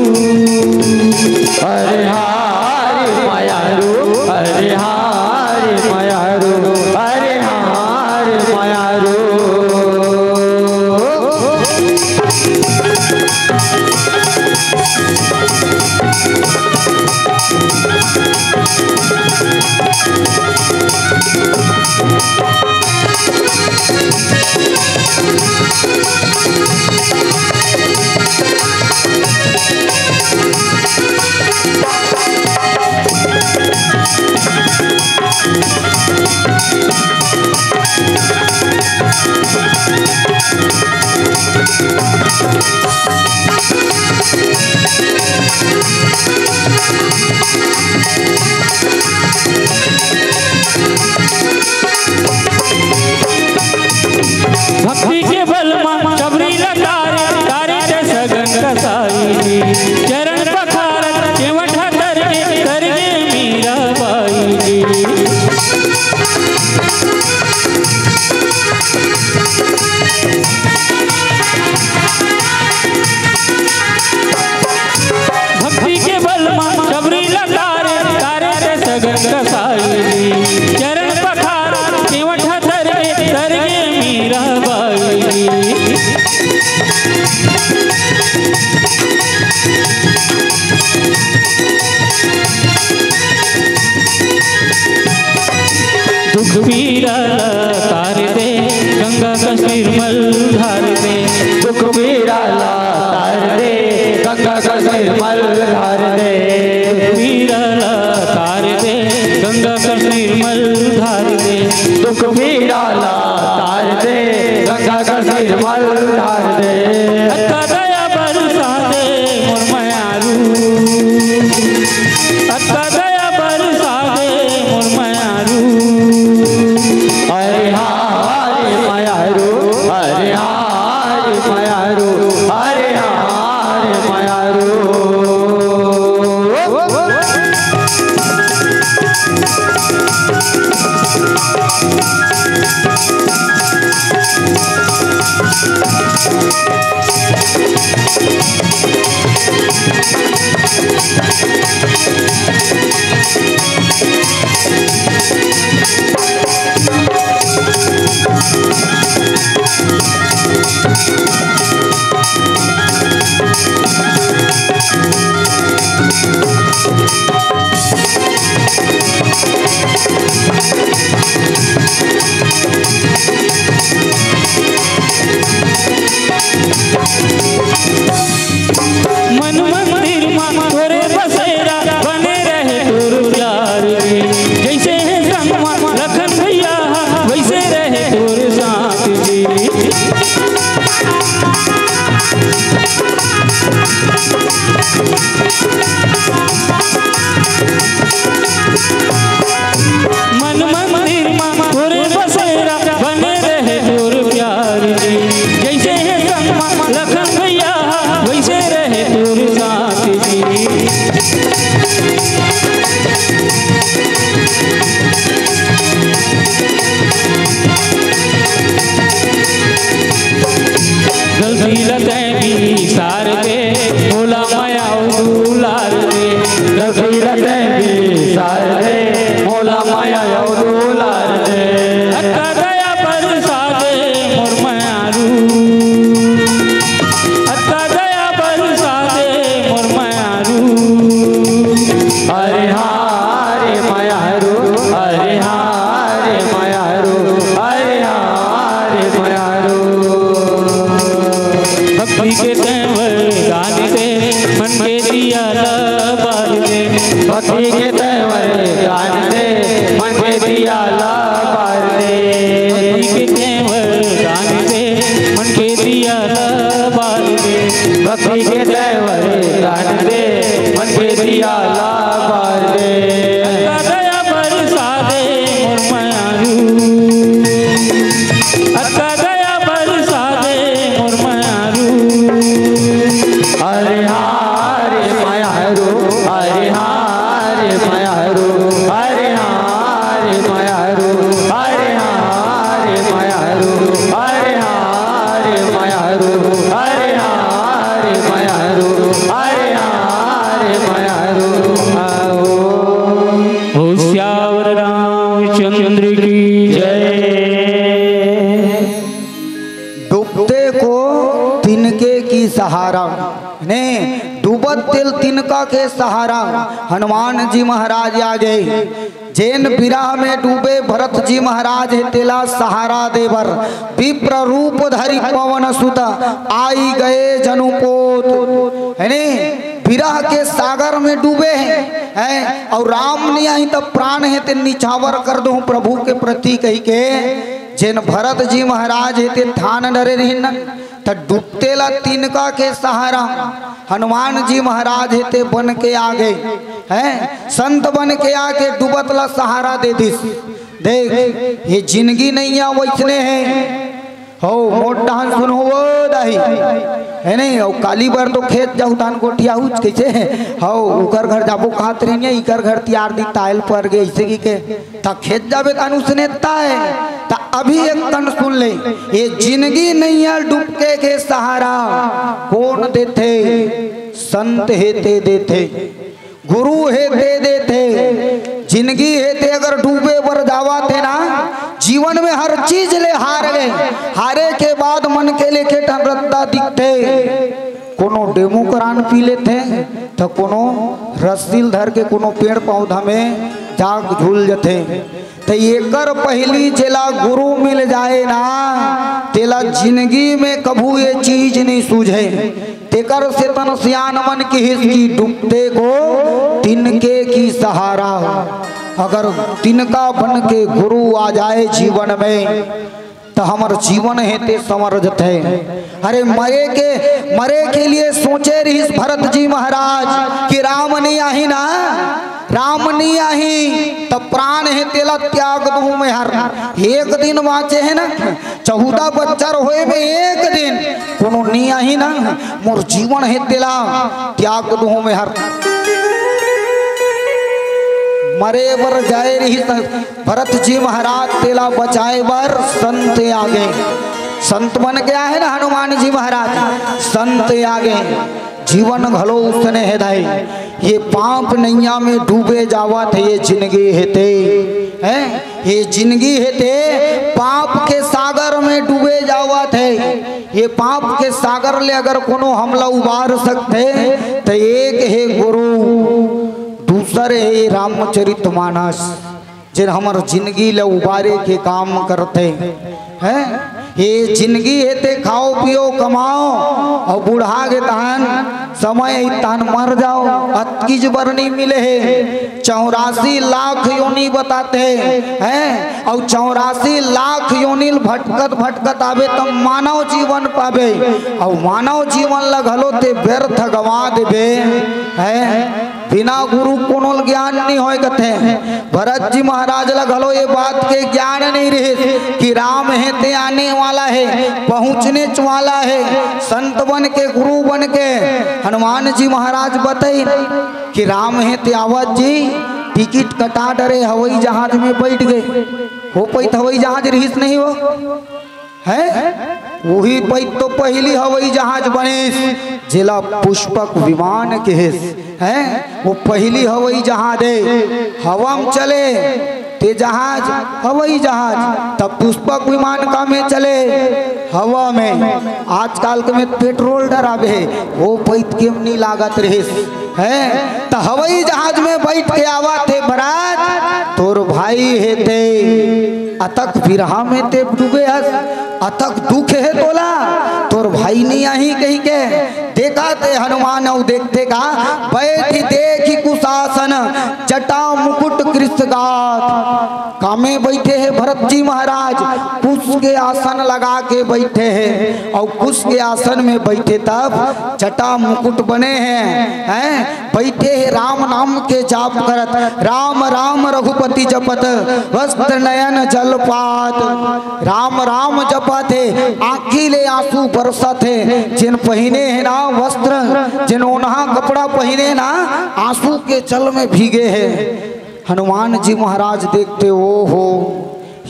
पीराला तार दे गंगा कश्मीर मल धार दे दुख पीराला तार दे गंगा कश्मीर मल धार दे पीराला तार दे गंगा कश्मीर मल धार दे दुख पीराला तार दे गंगा कश्मीर मल धार दे अत्ता दया बरसा दे मोर मयारू अत्ता दया बरसा दे मोर मयारू हरे हारे मयारू हरे हारे मयारू हरे हारे मयारू मन मंदिर मां तोरे बसेरा बने रहे तोर प्यार रे जैसे है संगमा लखन भैया वैसे रहे तोर साथ जी मन मंदिर मां तोरे बसेरा बने रहे तोर प्यार रे जैसे है संगमा लखन भैया वैसे रहे तोर साथ जी गलती लते भी सार दे भोला माया दुलार दे गलती लते भी सार दे भोला माया दुलार दे अत्ता दया बरसा दे मोर मयारू अत्ता दया बरसा दे मोर मयारू हरे हारे मयारू हरे हारे मयारू हरे हारे मयारू भक्ति के तेवर गान दे मन के दिया बाल दे भक्ति के तेवर गान दे मन के दिया बार दे भक्ति के तेवर गान दे मन के दिया बाल दे भक्ति के तेवर गान दे मन के दिया बार दे अत्ता दया बरसा दे मोर मयारू अत्ता दया बरसा दे मोर मयारू हरे हारे मयारू हरे हारे मयारू हरे हारे मयारू हरे हारे मयारू हरे हारे मयारू हरे हारे मयारू हरे हारे मयारू हो श्यावर रामचंद्र की जय। डूबते को तिनके की सहारा ने डूबत तिल तिनका के सहारा हनुमान जी महाराज आ गए जैन विराह में डूबे भरत जी महाराज है तेला सहारा देवर विप्र रूप धरि पवन सुत आई गए जनुपोत है ने विरह के सागर में डूबे हैं और राम ने आई तब प्राण है ते निछावर कर दो प्रभु के प्रति कही के जैन भरत जी महाराज है ते थान डरे रही त डूबतेला तिनका के सहारा हनुमान जी महाराज है ते बन के आ गए हैं संत बन के आके डूबतला सहारा दे दिस देख ये जिंदगी नहीं है वैसने है हो मोटा सुन हो दाही है नहीं हो काली बार तो खेत जाऊ धान कोठिया कैसे हो उकर घर जाबो खात रही इकर घर तैयार दी तायल पर गए ऐसे की के ता खेत जाबे तानु सुनेता है ता अभी एक तन सुन ले ये जिंदगी नहीं है डुबके के सहारा कौन देते संत हेते देते गुरु हेते देते जिंदगी हेते अगर डूबे बर जावा थे ना जीवन में हर चीज ले हार गए हारे के बाद मन के लेके रद्दा दिखते कोनो डेमो करान पी लेते तो कोनो रस्सील धर के कोनो पेड़ पौधा में जाग झूल जते तो एकर पहली जेला गुरु मिल जाए ना तेला जिंदगी में कभू ये चीज नहीं सूझे। तेकर से तन सियान मन की हिस्की डूबते को तिनके की सहारा। अगर तिनका बन के गुरु आ जाए जीवन में तो हमार जीवन हेते समर्थ है। अरे मरे के लिए सोचे रही भरत जी महाराज कि राम नहीं आही ना, राम नहीं आही तब प्राण है तेला त्याग दू में हर। एक दिन बाँचे है ना 14 बच्चर होए में एक दिन कोनो नहीं आही ना मोर जीवन है तेला त्याग दू में हर। मरे बर जाए रही भरत जी महाराज तेला बचाए बर संत आगे। संत बन गया है ना हनुमान जी महाराज, संत आगे जीवन घलो उसने हृदय। ये पाप नैया में डूबे जावा थे ये जिंदगी हेते हैं, ये जिंदगी हेते पाप के सागर में डूबे जावा थे। ये पाप के सागर ले अगर कोनो हमला उबार सकते तो एक है गुरु, दूसरे है रामचरितमानस जिन हमार जिंदगी ले उबारे के काम करते हैं। ये जिंदगी हेते खाओ पियो कमाओ और बूढ़ा के तहन समय तहन मर जाओ। अतकीज बरनी मिले है 84 लाख योनि बताते हैं और 84 लाख योनिल भटकत भटकत आवे तब मानव जीवन पावे और मानव जीवन लगलो ते व्यर्थ गवा देवे है। बिना गुरु कोनो ज्ञान नहीं होए कथे। भरत जी महाराज लगलो ये बात के ज्ञान नहीं रहे कि राम है ते आने वाला है, पहुँचने वाला है। संत बन के गुरु बन के हनुमान जी महाराज बताई कि राम है ते आवत जी टिकट कटा डरे हवाई जहाज में बैठ गए। हो पैत हवाई जहाज रहीस नहीं हो है, वही पैत तो पहली हवाई जहाज बने जिला पुष्पक विमान के है। वो पहली हवाई जहाज है, हवा में चले ते जहाज हवाई जहाज, तब पुष्पक विमान का में चले हवा में। आजकल के में पेट्रोल डरावे वो पैत के नहीं लागत रहे है। तो हवाई जहाज में बैठ के आवा थे बरात तोर भाई है ते अतक विरहा में ते डूबे हस, अतक दुख है तोला तोर भाई नहीं आई कहीं के। देखा ते हनुमान और देखते का बैठी देखी कुशासन जटा मुकुट कृष्णगात। कामे बैठे हैं भरत जी महाराज, कुश के आसन लगा के बैठे हैं और कुश के आसन में बैठे तब जटा मुकुट बने हैं बैठे हैं राम नाम के जाप करत। राम राम रघुपति जपत वस्त्र नयन जलपात। राम राम जपत है आँखी ले आंसू बरसत है। जिन पहने है ना वस्त्र, जिन ओन्हा कपड़ा पहने ना आंसू के जल में भीगे हैं। हनुमान जी महाराज देखते ओ हो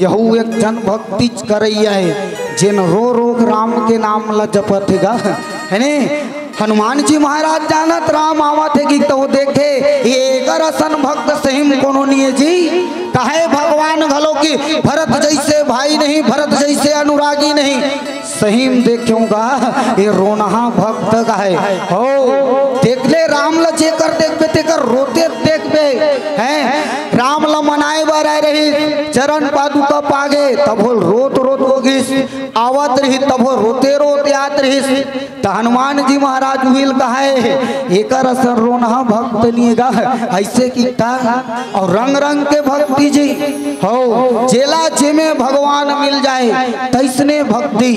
यहू एक जन भक्ति करैया है जिन रो रो राम के नाम ला जपत है ने। हनुमान जी महाराज जानत राम आवत है कि तो देखे ये असन भक्त सहिम कोनो नहीं जी। कहे भगवान घलो की भरत जैसे भाई नहीं, भरत जैसे अनुरागी नहीं। सहीम देखूंगा ये रोनहा भक्त का है हो। देख ले राम ल जेकर देखबे तेकर रोते देखबे हैं। राम ल मनाए बर आए रही चरण पादुका पागे तब हो रोत रोत होगिस, आवत रही तब हो रोते रोते आत रही। तो हनुमान जी महाराज हुईल कहे एकर असर रोनहा भक्त लिएगा ऐसे की और रंग रंग के भक्ति जी हो। जेला जेमे भगवान मिल जाए तैसने भक्ति।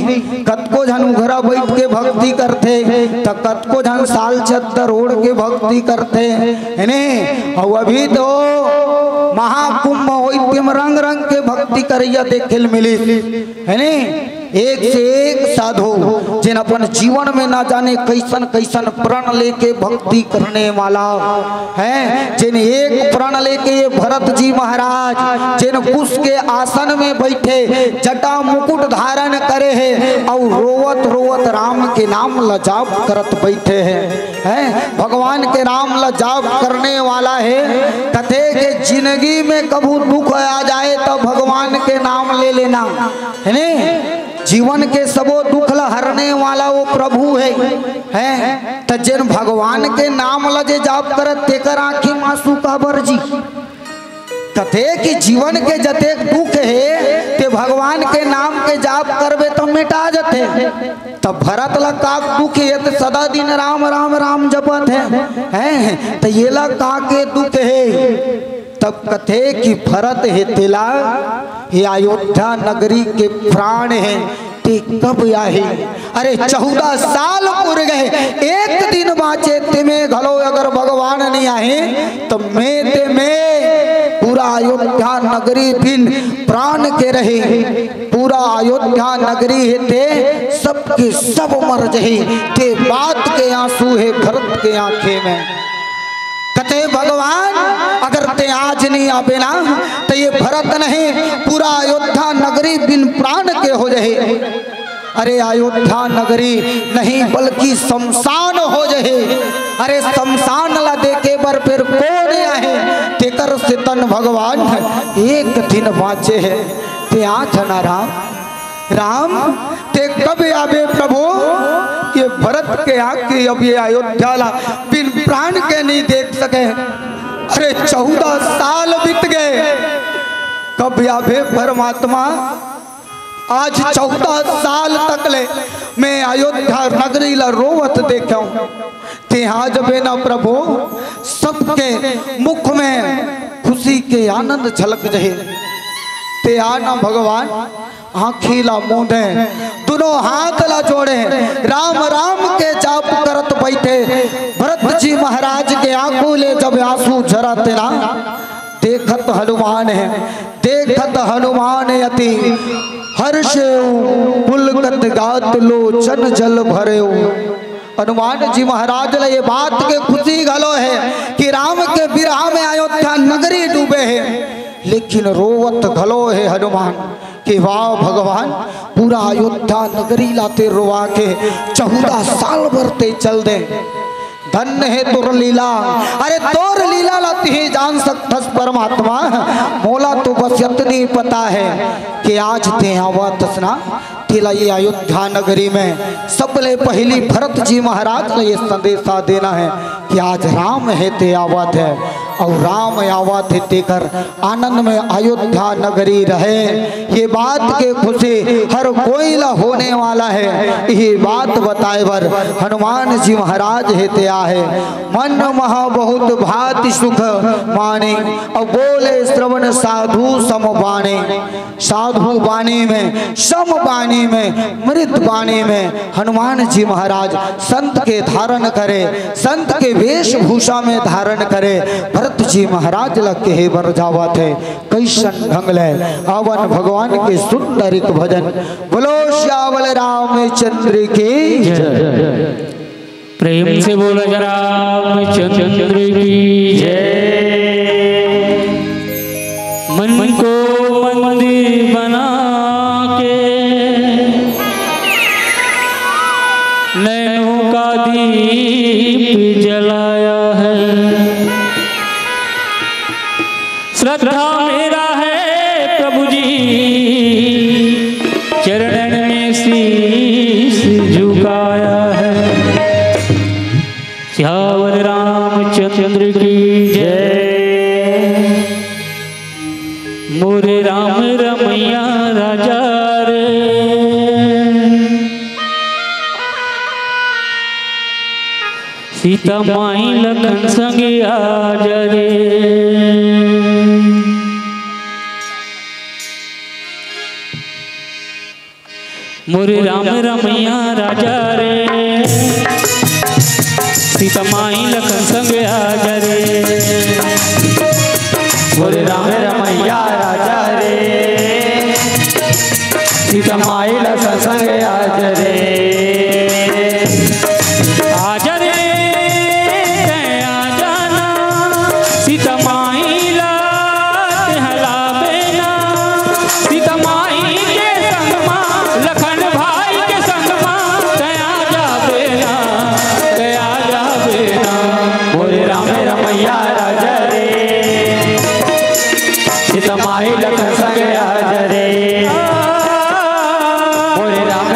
कतको झन घरा बैठ के भक्ति करते तो कतको झन साल चद्दर ओढ़ के भक्ति करते है ने। और अभी तो महाकुंभ होइम रंग रंग के भक्ति करैया देखे मिली है ने। एक से एक साधु जिन अपन जीवन में ना जाने कैसन कैसन प्रण लेके भक्ति करने वाला है। जिन एक प्रण लेके ये भरत जी महाराज जिन कुश के आसन में बैठे जटा मुकुट धारण करे हैं और रोवत रोवत राम के नाम लजाप करत बैठे हैं। भगवान के नाम लजाप करने वाला है। कथे के जिंदगी में कभू दुख आ जाए तो भगवान के नाम ले लेना है ने। जीवन के सबो दुख ला हरने वाला वो प्रभु है। तो जिन भगवान के नाम लजे जाप करत तेकर आँखी मासू का बरजी कथे कि जीवन के जते दुख है ते भगवान के नाम के जाप करबे तो मिटा जते। तब भरत ला का दुख है तो सदा दिन राम राम राम जपत है तो ये ला का के दुख है। तब कथे कि भरत है तेला ये अयोध्या नगरी के प्राण है ते कब आही। अरे 14 साल पुर गए, एक दिन बाँचे ते में घलो अगर भगवान नहीं आए तो मैं ते में पूरा अयोध्या नगरी बिन प्राण के रहे। पूरा अयोध्या नगरी है ते सबके सब मर जही। ते बात के आंसू है भरत के आंखें में। कते भगवान अगर ते आज नहीं आवे ना तो ये भरत नहीं पूरा अयोध्या नगरी बिन प्राण के हो जाए। अरे अयोध्या नगरी नहीं बल्कि शमशान हो जाए। अरे शमशान ला देखे बर फिर कौन आए तेकर से तन भगवान एक दिन बाँचे है ते आज ना राम राम ते कब आवे प्रभु। ये भरत के आके अब ये अयोध्या ला बिन प्राण के नहीं देख सके। अरे 14 साल बीत गए, कब आवे परमात्मा। आज 14 साल तक ले मैं अयोध्या नगरी ला रोवत देखा हूँ ते आज बेना प्रभु सबके मुख में खुशी के आनंद झलक जहे। ते आना भगवान आखिला मूंदे दोनों हाथ ला जोड़े राम राम के जाप करत बैठे। भरत जी महाराज के आंखों ले जब आंसू झरते ना देखत हनुमान है, देखत हनुमान यति हर्ष पुलकत गात लोचन जल भरे। हनुमान जी महाराज ले ये बात के खुशी घलो है कि राम के विरह में अयोध्या नगरी डूबे है, लेकिन रोवत घलो है हनुमान कि वाह भगवान पूरा अयोध्या नगरी लाते रोवा के 14 साल भरते चल दे। धन्य है तोर लीला। अरे तोर लीला लाती ही जान सकतस परमात्मा। मोला तो बस इतनी पता है कि आज ते आवतस ना तेला ये अयोध्या नगरी में सबले पहली भरत जी महाराज ने ये संदेशा देना है कि आज राम है ते आवत है और राम आवत है तेकर आनंद में अयोध्या नगरी रहे। ये बात के खुशी हर कोई ला होने वाला है। ये बात बताए बर हनुमान जी महाराज है ते आहे मन महा बहुत भाति सुख माने और बोले श्रवण साधु सम बाणे। साधु बाणी में सम बाणी में मृत बाणी में हनुमान जी महाराज संत के धारण करे, संत के वेशभूषा में धारण करे। भरत जी महाराज लग के बर जावत है कैसन ढंग ले आवन भगवान के सुंदर एक भजन। बोलो श्यावल रामचंद्र की जय। प्रेम से बोलो रामचंद्र की जय। मन को मंदिर बना के नैनों का दीप जलाया है। श्रद्धा मेरा है प्रभु जी चरणन में शीश झुकाया है। श्यावल रामचंद्र की जय। मोरे राम रमैया राजा रे सीता माई लखन संगे आज रे। मोरे राम रमैया राजा रे सीता माई लखन संगे आज रे। मोरे राम रमैया राजा रे सीता माई लखन संगे आज रे। आज रे आ जाना सीता माई ला हलावे ना। सीता माई के संग मां लखन भाई के संग मां तया जावे ना, तया जावे ना। मोरे राम रमैया राजा रे सीता माई लखन संगे आज रे। मोरे राम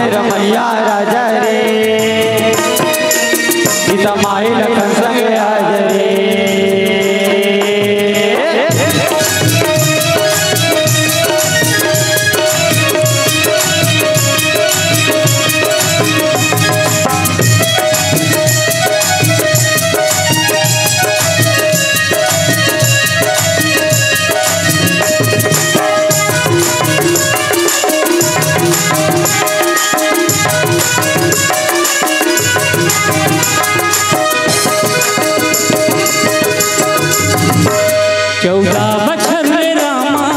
चौदह बछर रामा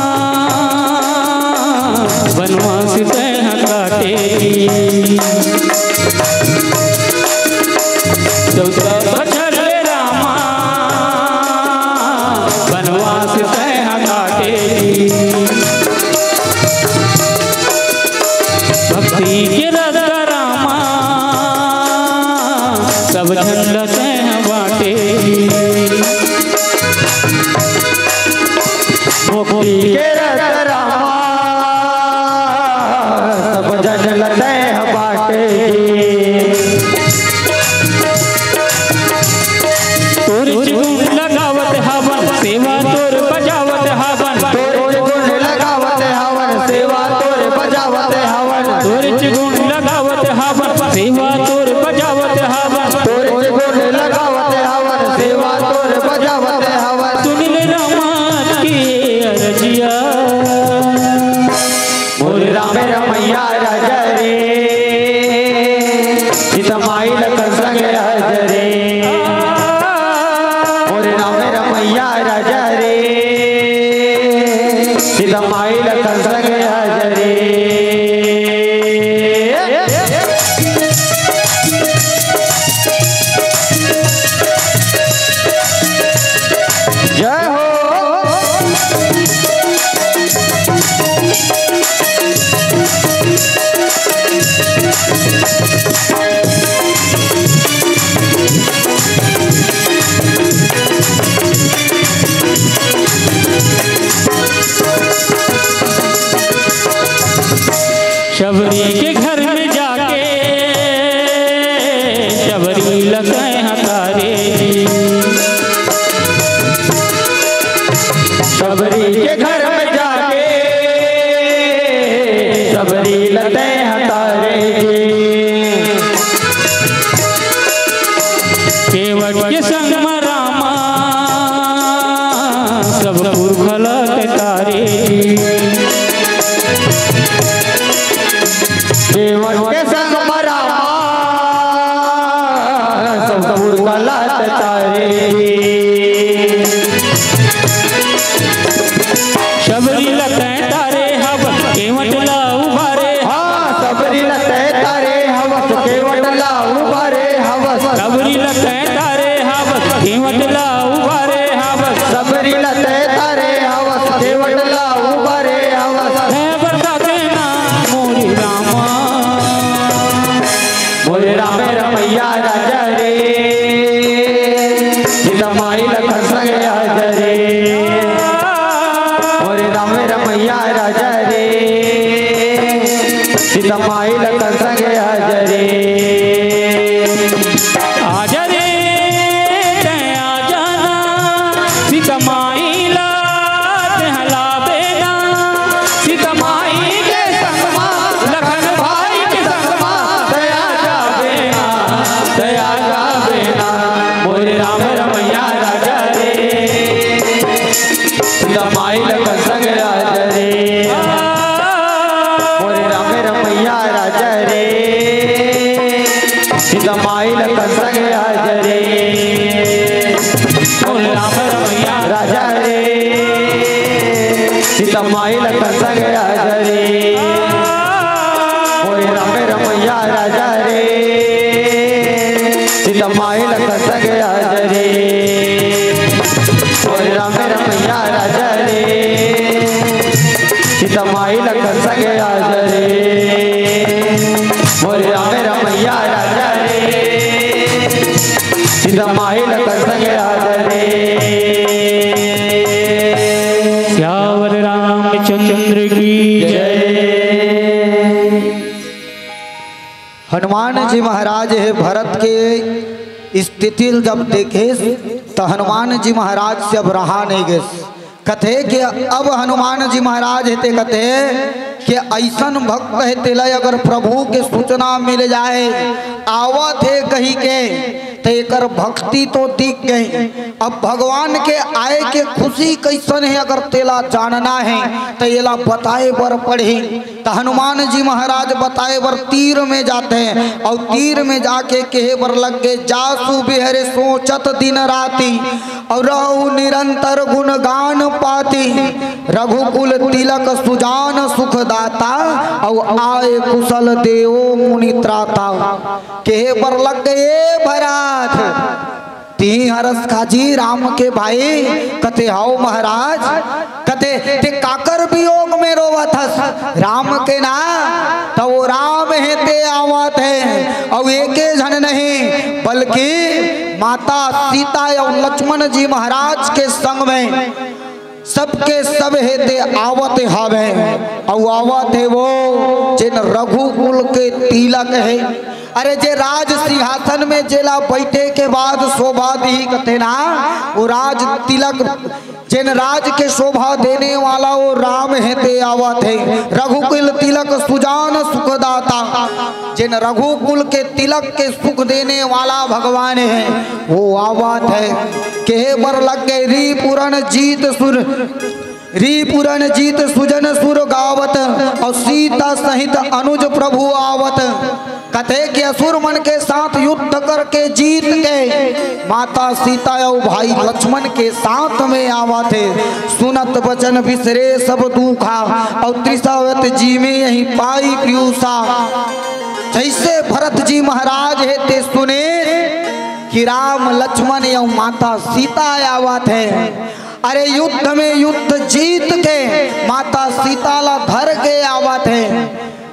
वनवास तह काटे। 14 बछर रामा वनवास तह काटे। भक्ति के रस रामा सब झंडा तह बाटे। मुक्ति के रस रामा सब जन तह बाटे। तोर गुण लगावत हवन सेवा तोर बजावत हवन। तोर गुण लगावत हवन सेवा तोर बजावत हवन। तोर गुण लगावत हवन सेवा तोर बजावत हवन। तोर गुण लगावत हवन सेवा तोर बजावत हवन। सुन ले रामा की अरजिया मोर राम रमैया राजा रे सीतमाई लखन संग हजरे। मोर राम रमैया राजा रे सीतमाई लखन संग हजरे। जय हो शबरी के घर में जाके शबरी लगे हकारे। शबरी के घर में जाके शबरी लते हतारे। केवट के संग में रामा सब पुरखलत तारे। केवट के संग मरामा सब पुरखलत तारे। शबरी लते तारे हवन केवट ला उभारे। हाँ शबरी लते तारे हवस केवट ला उबारे हवस। शबरी लते तारे हवस केवट ला उभारे हवस। शबरी लते तारे हवस केवट ला उबारे हवस। है बरसा देना मोरी रामा मोरे राम रमैया राजा रे सीतमाई लखन संग हजरे। मोरे राम रमैया राजा रे सीतमाई लखन संग हजरे। आजा रे तैं आ जाना सीतमाई ला हला बेना। सीतमाई के संगमा लखन भाई के संगमा दया जाबेना दया जाबेना। मोरे राम रमैया राजा रे सीतमाई लखन संग हजरे। मोरे राम रमैया राजा रे सीतमाई लखन संग हजरे। मोरे राम रमैया राजा रे सीतमाई लखन संग हजरे। मोरे राम रमैया राजा रे सीतमाई लखन संग हजरे। मोरे राम रमैया राजा रे सीतमाई लखन संग हजरे। मोरे राम रमैया राजा रे सीतमाई लखन संग हजरे। श्यावर रामचंद्र की जय। हनुमान जी महाराज है भरत के स्थिति जब देखे तो हनुमान जी महाराज से अब रहा नहीं गए। कथे कि अब हनुमान जी महाराज हेते कथे कि ऐसन भक्त हेते लय अगर प्रभु के सूचना मिल जाए आवत है कही के तो एकर भक्ति तो दिख गई। अब भगवान के आए के खुशी कैसन है अगर तेला जानना है तो एला बताए बर पढ़े। तो हनुमान जी महाराज बताए बर तीर में जाते हैं और तीर में जाके कहे बर लग गए जासु बिहरे सोचत दिन राती और रहु निरंतर गुणगान पाती रघुकुल तिलक सुजान सुखदाता और आए कुशल देवो मुनि त्राता। कहे बर लग गए भरत ती हरस खाजी राम के भाई कते हाओ महाराज कते ते काकर वियोग में रोवत हस राम के ना तो वो राम है ते आवत है और एके जन नहीं बल्कि माता सीता और लक्ष्मण जी महाराज के संग में सबके सब हेते आवत हावे और आवत है वो जिन रघुकुल के तिलक है। अरे जे राज सिंहासन में जेला बैठे के बाद शोभा दी कते ना वो राज तिलक जिन राज के शोभा देने वाला वो राम हेते आवत है। रघुकुल तिलक सुजान सुखदाता जिन रघुकुल के तिलक के सुख देने वाला भगवान है वो आवत है। कहे बर लग गए री पुरन जीत सुजन सुर गावत और सीता सहित अनुज प्रभु आवत। कथे कि असुर मन के साथ युद्ध करके जीत के माता सीता और भाई लक्ष्मण के साथ में आवा थे। सुनत वचन बिसरे सब दुखा और त्रिसावत जी में यही पाई पीयूषा। जैसे भरत जी महाराज है ते सुने कि राम लक्ष्मण और माता सीता आवा थे। अरे युद्ध में युद्ध जीत के माता सीता ला धर के आवा थे।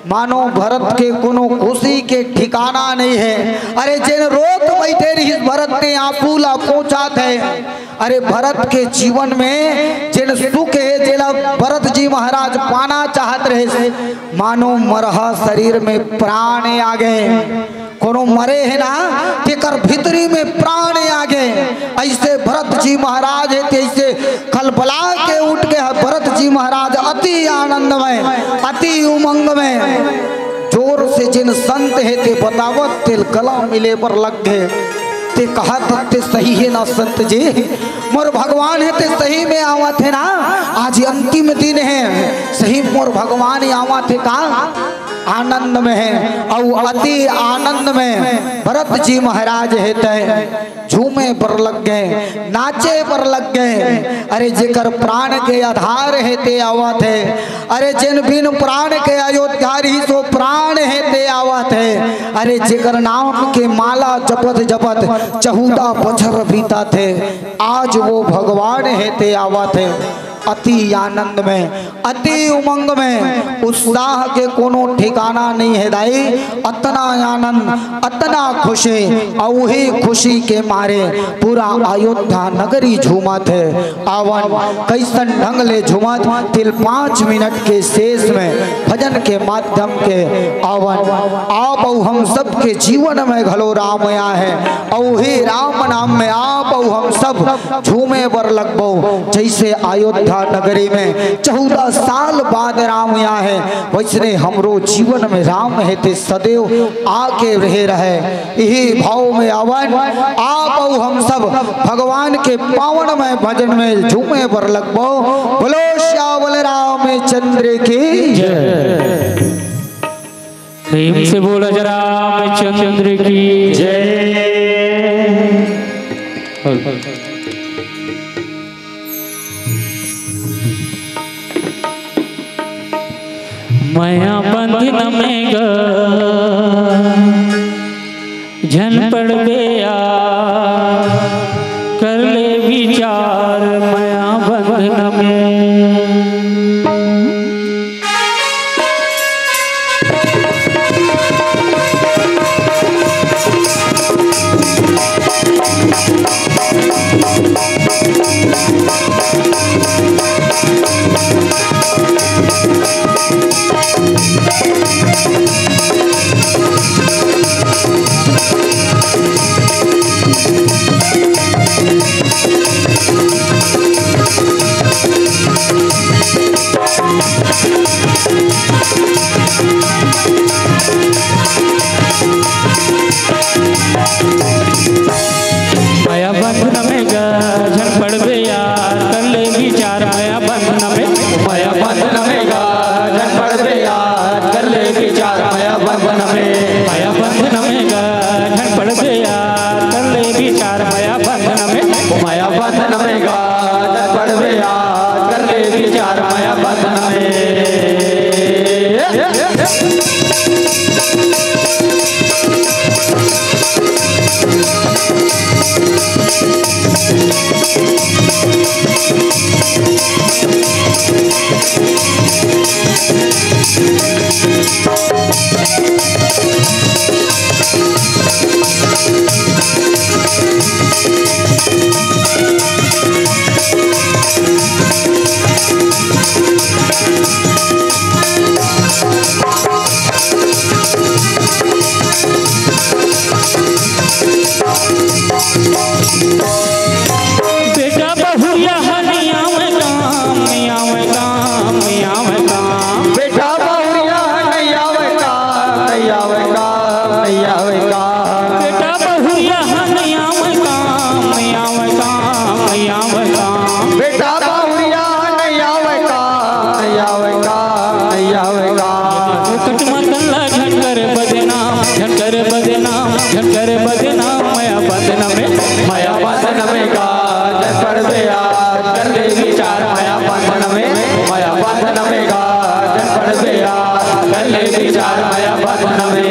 मानो भरत के कोनो खुशी के ठिकाना नहीं है। अरे जिन रोत बैठे रही भरत ने आंसू ला पहुंचा थे। अरे भरत के जीवन में जिन सुख है जिला भरत जी महाराज पाना चाहत रहे मानो मरहा शरीर में प्राण आ गए। कोनो मरे है ना तेकर भीतरी में प्राण आ गए। ऐसे भरत जी महाराज है ऐसे खलबला के उठ के भरत जी महाराज अति आनंद में अति उमंग में जोर से जिन संत है ते बतावत तेल गला मिले पर लग गए। ते कहा ते सही है ना संत जी मोर भगवान है ते सही में आवा थे ना आज अंतिम दिन है सही मोर भगवान आवा थे का आनंद में है और अति आनंद में भरत जी महाराज है झूमे पर लग गए नाचे पर लग गए। अरे जेकर प्राण के आधार है ते आवत है। अरे जिन बिन प्राण के अयोध्यारी सो प्राण है ते आवत है। अरे जेकर नाम के माला जपत जपत चहुदा बछर बीता थे आज वो भगवान है ते आवत है। अति आनंद में अति उमंग में उत्साह के कोनो ठिकाना नहीं है दाई। अतना आनंद अतना खुशी और वही खुशी के मारे पूरा अयोध्या नगरी झूमत है। आवन कैसन ढंग ले झूमत तिल 5 मिनट के शेष में भजन के माध्यम के आवन आप और हम सब के जीवन में घलो राम आया है और वही राम नाम में आप और हम सब झूमे बर लगबो। जैसे अयोध्या नगरी में 14 साल बाद राम आया है वैसे हमरो जीवन में राम है ते सदैव आके रहे यही भाव में आवन आप और हम सब भगवान के पावन में भजन में झूमे पर लगबो। बोलो श्यामल रामचंद्र की जय। प्रेम से बोला जरा रामचंद्र की जय। माया बंधन में झन पड़ गया कर ले विचार माया बंधन में। विचार माया बंधन में।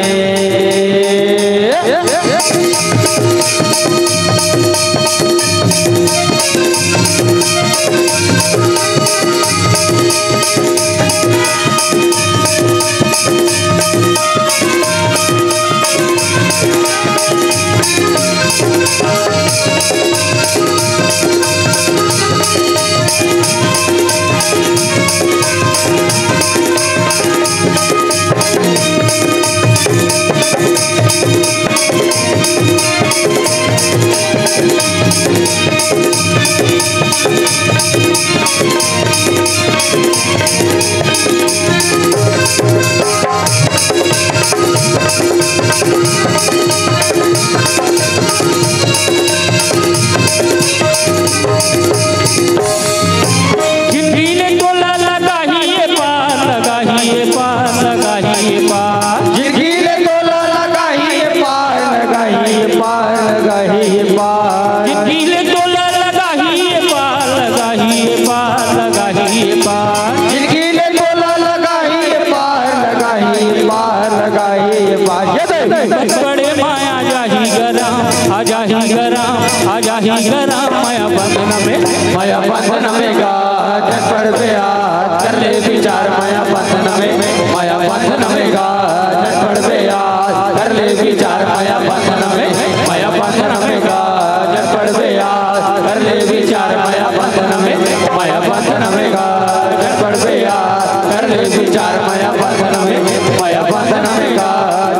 बड़े माया जाही गराम आजाही गराम आजाही गराम माया बंधन में। माया बंधन में गा झटपट ब्याज कर ले विचार माया बंधन में। माया बंधन में गा झटपट ब्याज कर ले विचार माया बंधन में। माया बंधन में गा झटपट ब्याज कर ले विचार माया बंधन में। माया बंधन में गा झटपट ब्याज कर ले विचार माया बंधन में। माया बंधन में गा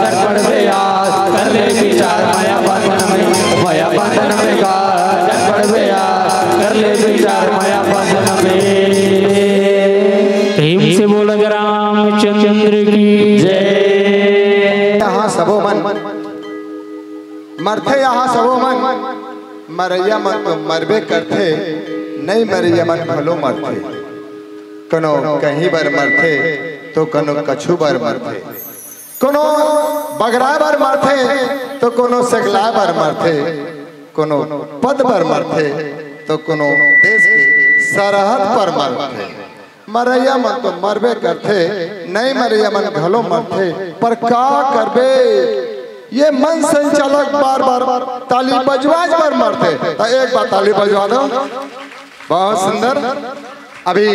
झटपट ब्याज कर ले विचार माया बंधन में। माया बंधन में गा झटपट ब्याज कर ले विचार माया बंधन में। प्रेम से बोला रामचंद्र की जय। यहाँ सबो मन मरथे, यहाँ सबो मन मरैया मन तो मरबे करथे, नहीं मरैया मन भलो मरथे। कनो कहीं बर मरथे तो कनो कछु बर मरथे, कोनो बगरा बर मरथे तो कोनो सगला बर मरथे, कोनो पद पर मरथे तो कोनो देश के सरहद पर मरथे। मरैया मन तो मरबे करथे, नहीं मरैया मन घलो मरथे। पर का करबे, ये मन संचालक बार बार ताली बजवाज पर मरते। तो एक बार ताली बजवा दो, बहुत सुंदर। अभी